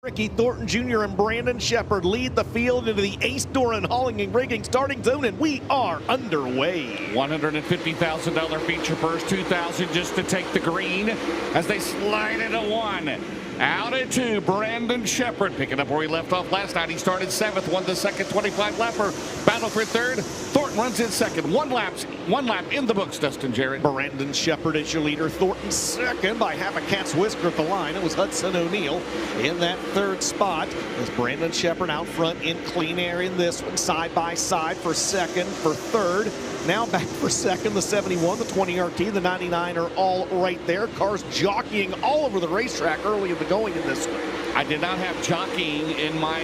Ricky Thornton Jr. and Brandon Shepard lead the field into the Ace Door and Hauling and Rigging starting zone, and we are underway. $150,000 feature purse, $2,000 just to take the green as they slide into one. Out at two, Brandon Shepard picking up where he left off last night. He started 7th, won the second 25-lapper. Battle for 3rd. Thornton runs in 2nd. One lap in the books, Dustin Jarrett. Brandon Shepard is your leader. Thornton 2nd by half a cat's whisker at the line. It was Hudson O'Neal in that 3rd spot. As Brandon Shepard out front in clean air in this one, side by side for 2nd, for 3rd. Now back for 2nd, the 71, the 20 RT, the 99 are all right there. Cars jockeying all over the racetrack early in the going in this one. I did not have jockeying in my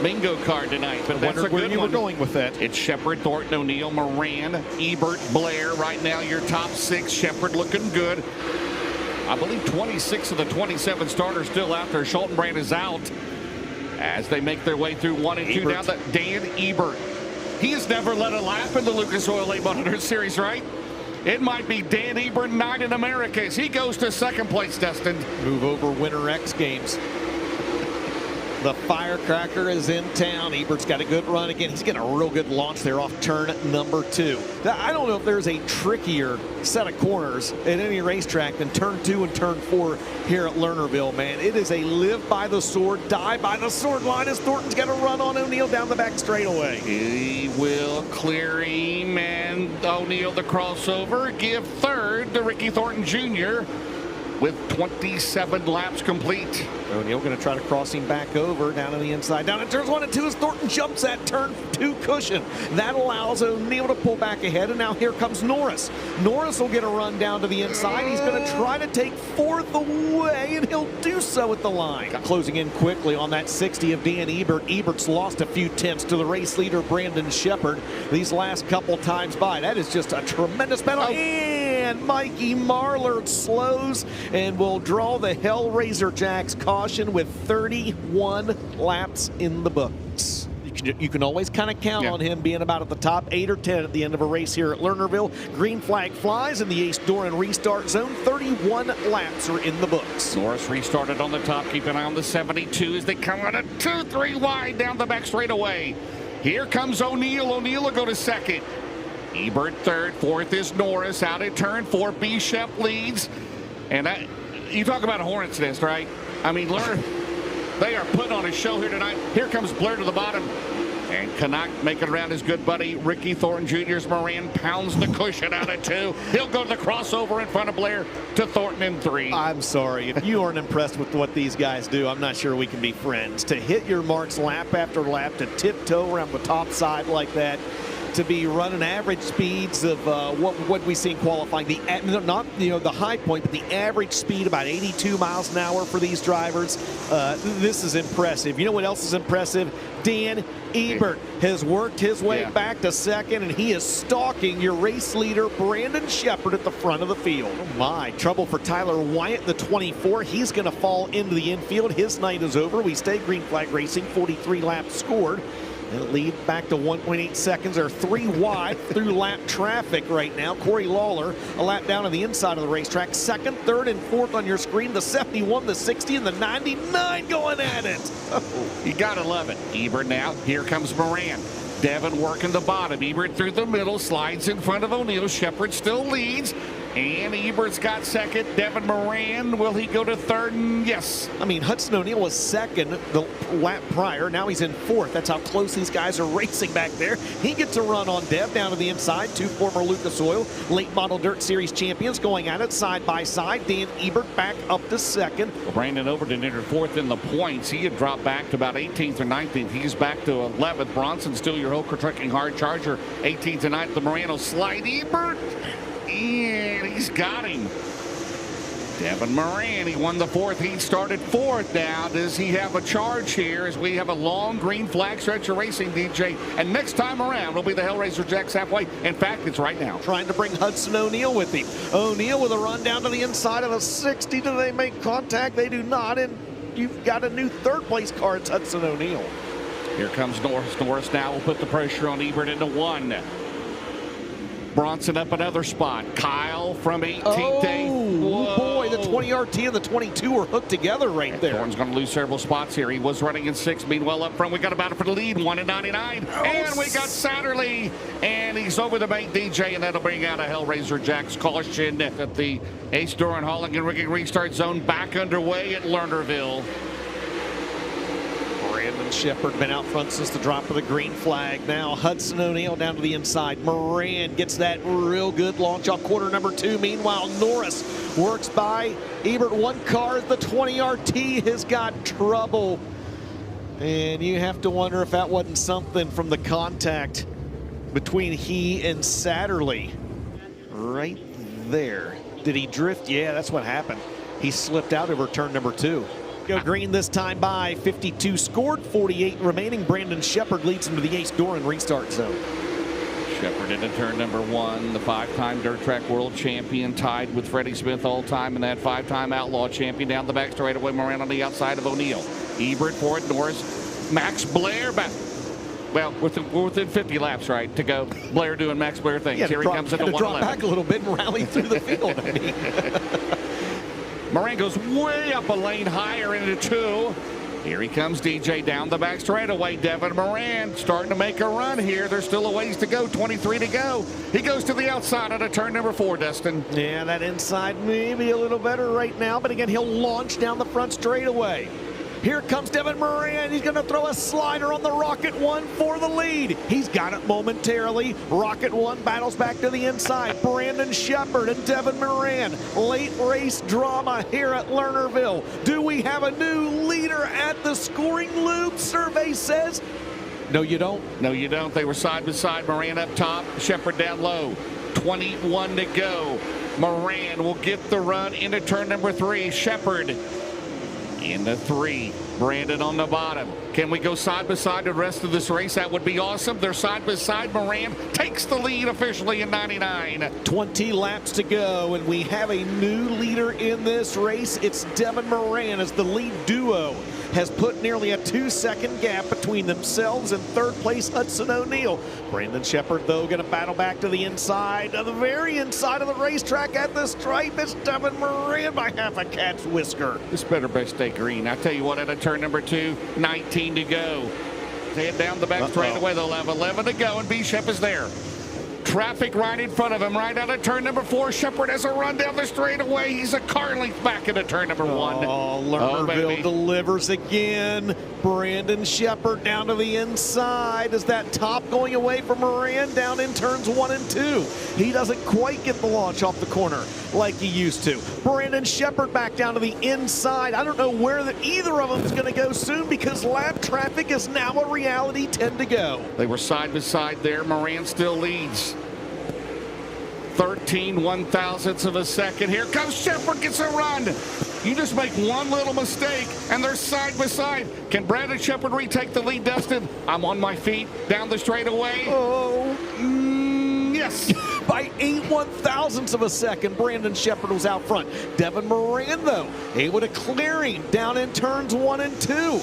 bingo card tonight, but that's a good one. Where you were going with that. It's Shepard, Thornton, O'Neal, Moran, Ebert, Blair. Right now, your top 6. Shepard looking good. I believe 26 of the 27 starters still out there. Schultenbrand is out as they make their way through 1 and 2 down to Dan Ebert. He has never led a lap in the Lucas Oil 800 Series, right? It might be Dan Ebert, 9 in America as he goes to 2nd place, Dustin. Move over Winter X Games. The firecracker is in town. Ebert's got a good run again. He's getting a real good launch there off turn number 2. I don't know if there's a trickier set of corners at any racetrack than turn 2 and turn 4 here at Lernerville, man. It is a live by the sword, die by the sword line as Thornton's got a run on O'Neal down the back straightaway. He will clear him, and O'Neal the crossover. Give 3rd to Ricky Thornton Jr. with 27 laps complete. O'Neal going to try to cross him back over down on the inside. Down in turns 1 and 2 as Thornton jumps that turn 2 cushion. That allows O'Neal to pull back ahead, and now here comes Norris. Norris will get a run down to the inside. He's going to try to take 4th away, and he'll do so at the line. Closing in quickly on that 60 of Dan Ebert. Ebert's lost a few tenths to the race leader, Brandon Shepard, these last couple times by. That is just a tremendous battle. And Mikey Marler slows and will draw the Hellraiser Jacks caution with 31 laps in the books. You can always kind of count on him being about at the top 8 or 10 at the end of a race here at Lernerville. Green flag flies in the Ace Door and restart zone. 31 laps are in the books. Norris restarted on the top. Keep an eye on the 72 as they come out at 2-3 wide down the back straightaway. Here comes O'Neal. O'Neal will go to 2nd. Ebert 3rd. 4th is Norris out at turn 4. B. Shep leads. And you talk about a hornet's nest, right? I mean, they are putting on a show here tonight. Here comes Blair to the bottom. And Canuck making around his good buddy Ricky Thornton Jr.'s Moran pounds the cushion out at 2. He'll go to the crossover in front of Blair to Thornton in 3. I'm sorry. If you aren't impressed with what these guys do, I'm not sure we can be friends. To hit your marks lap after lap, to tiptoe around the top side like that, to be running average speeds of what we see in qualifying, not the high point, but the average speed about 82 miles an hour for these drivers. This is impressive. You know what else is impressive? Dan Ebert has worked his way back to 2nd, and he is stalking your race leader Brandon Shepard at the front of the field. Oh my, trouble for Tyler Wyatt, the 24. He's going to fall into the infield. His night is over. We stay green flag racing, 43 laps scored. And lead back to 1.8 seconds. They're 3 wide through lap traffic right now. Corey Lawler a lap down on the inside of the racetrack. 2nd, 3rd, and 4th on your screen. The 71, the 60, and the 99 going at it. You gotta love it. Ebert now. Here comes Moran. Devin working the bottom. Ebert through the middle. Slides in front of O'Neal. Shepard still leads. And Ebert's got 2nd. Devin Moran, will he go to 3rd? Yes. I mean, Hudson O'Neal was 2nd the lap prior. Now he's in 4th. That's how close these guys are racing back there. He gets a run on Dev down to the inside. 2 former Lucas Oil late model dirt series champions going at it side by side. Dan Ebert back up to 2nd. Well, Brandon Overton entered 4th in the points. He had dropped back to about 18th or 19th. He's back to 11th. Bronson still your Hoker trucking hard charger. 18th to 9th. The Morano slide. Ebert. And he's got him. Devin Moran, he won the 4th. He started 4th now. Does he have a charge here as we have a long green flag stretch of racing, DJ? And next time around, it'll be the Hellraiser Jacks halfway. In fact, it's right now. Trying to bring Hudson O'Neal with him. O'Neal with a run down to the inside of a 60. Do they make contact? They do not. And you've got a new 3rd place car. It's Hudson O'Neal. Here comes Norris. Norris now will put the pressure on Ebert into 1. Bronson up another spot. Kyle from 18th. Oh, boy, the 20-yard tee and the 22 are hooked together right there. Thorne's going to lose several spots here. He was running in 6th. Meanwhile, up front, we got a battle for the lead, 1:99. And we got Satterley, and he's over the bank, DJ, and that'll bring out a Hellraiser Jack's caution at the Ace Doran Hauling and Rigging restart zone back underway at Lernerville. Brandon Sheppard been out front since the drop of the green flag. Now Hudson O'Neal down to the inside. Moran gets that real good launch off quarter number 2. Meanwhile, Norris works by Ebert. One car at the 20-yard tee has got trouble. And you have to wonder if that wasn't something from the contact between he and Satterley. Right there. Did he drift? Yeah, that's what happened. He slipped out over turn number 2. Go green this time by 52 scored, 48 remaining. Brandon Sheppard leads him to the Ace Doran restart zone. Sheppard into turn number 1, the 5-time dirt track world champion, tied with Freddie Smith all time, and that 5-time outlaw champion down the back straightaway. Moran on the outside of O'Neal. Ebert for it, Norris, Max Blair back. Well, we're within 50 laps, right, to go. Blair doing Max Blair things. Here he comes into 111. Drop back a little bit and rally through the field. I mean. Moran goes way up a lane higher into 2. Here he comes, DJ, down the back straightaway. Devin Moran starting to make a run here. There's still a ways to go, 23 to go. He goes to the outside of turn number 4, Dustin. Yeah, that inside maybe a little better right now, but again, he'll launch down the front straightaway. Here comes Devin Moran. He's going to throw a slider on the Rocket 1 for the lead. He's got it momentarily. Rocket 1 battles back to the inside. Brandon Sheppard and Devin Moran. Late race drama here at Lernerville. Do we have a new leader at the scoring loop? Survey says. No, you don't. No, you don't. They were side by side. Moran up top, Sheppard down low. 21 to go. Moran will get the run into turn number 3. Sheppard into 3. Brandon on the bottom. Can we go side by side the rest of this race? That would be awesome. They're side by side. Moran takes the lead officially in 99. 20 laps to go, and we have a new leader in this race. It's Devin Moran as the lead duo has put nearly a 2-second gap between themselves and third place Hudson O'Neal. Brandon Sheppard, though, going to battle back to the inside, to the very inside of the racetrack at the stripe. It's Devin Moran by half a cat's whisker. This better best stay green. I tell you what, at a turn number 2, 19 to go. Head down the back straightaway. They'll have 11 to go, and Bishop is there. Traffic right in front of him, right out of turn number 4. Sheppard has a run down the straightaway. He's a car length back into turn number 1. Oh, Lernerville delivers again. Brandon Sheppard down to the inside. Is that top going away from Moran down in turns 1 and 2? He doesn't quite get the launch off the corner like he used to. Brandon Sheppard back down to the inside. I don't know where either of them is going to go soon because lap traffic is now a reality. 10 to go. They were side by side there. Moran still leads. 13 one-thousandths of a second. Here comes Sheppard, gets a run. You just make one little mistake, and they're side by side. Can Brandon Sheppard retake the lead, Dustin? I'm on my feet, down the straightaway. Oh, yes. By 8 one-thousandths of a second, Brandon Sheppard was out front. Devin Moran, though, able to clear him down in turns 1 and 2.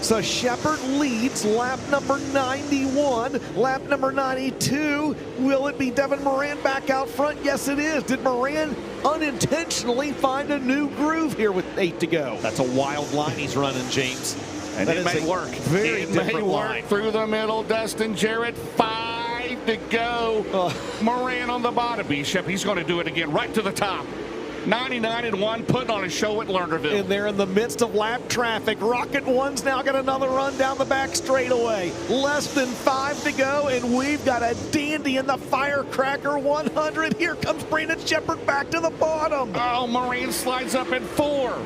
So Sheppard leads lap number 91, lap number 92. Will it be Devin Moran back out front? Yes, it is. Did Moran unintentionally find a new groove here with 8 to go? That's a wild line he's running, James. And it may work. Very different line. Through the middle, Dustin Jarrett, 5 to go. Moran on the bottom. Bishop, he's going to do it again, right to the top. 99 and 1, putting on a show at Lernerville. And they're in the midst of lap traffic. Rocket 1's now got another run down the back straightaway. Less than 5 to go, and we've got a dandy in the Firecracker 100. Here comes Brandon Sheppard back to the bottom. Oh, Moran slides up in 4.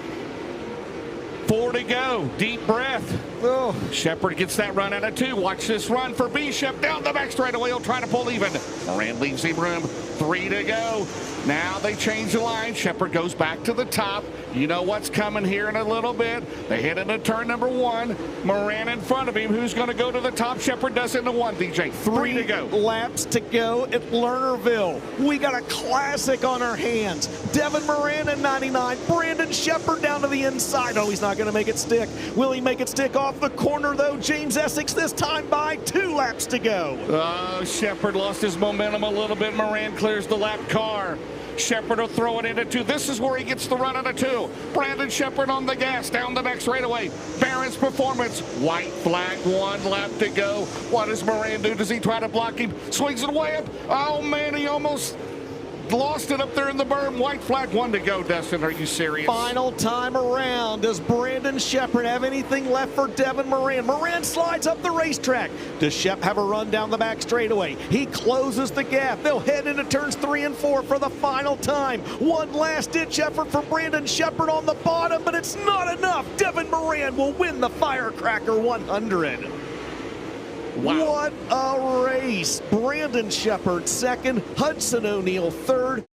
4 to go. Deep breath. Oh. Sheppard gets that run out of 2. Watch this run for Bishop down the back straightaway. He'll try to pull even. Moran leaves him room. 3 to go. Now they change the line. Sheppard goes back to the top. You know what's coming here in a little bit. They head into turn number 1. Moran in front of him. Who's going to go to the top? Sheppard does into 1, DJ. 3 to go. Laps to go at Lernerville. We got a classic on our hands. Devin Moran in 99. Brandon Sheppard down to the inside. Oh, he's not going to make it stick. Will he make it stick off the corner, though? James Essex this time by 2 laps to go. Oh, Sheppard lost his momentum a little bit. Moran clears the lap car. Shepard will throw it into 2. This is where he gets the run out of 2. Brandon Shepard on the gas down the back straightaway. Barron's performance. White flag, 1 lap to go. What does Moran do? Does he try to block him? Swings it way up. Oh, man, he almost lost it up there in the berm. White flag, 1 to go. Dustin, are you serious? Final time around. Does Brandon Shepard have anything left for Devin Moran? Moran slides up the racetrack. Does Shep have a run down the back straightaway? He closes the gap. They'll head into turns 3 and 4 for the final time. One last ditch effort for Brandon Shepard on the bottom, but it's not enough. Devin Moran will win the Firecracker 100. Wow. What a race. Brandon Shepard second, Hudson O'Neal third.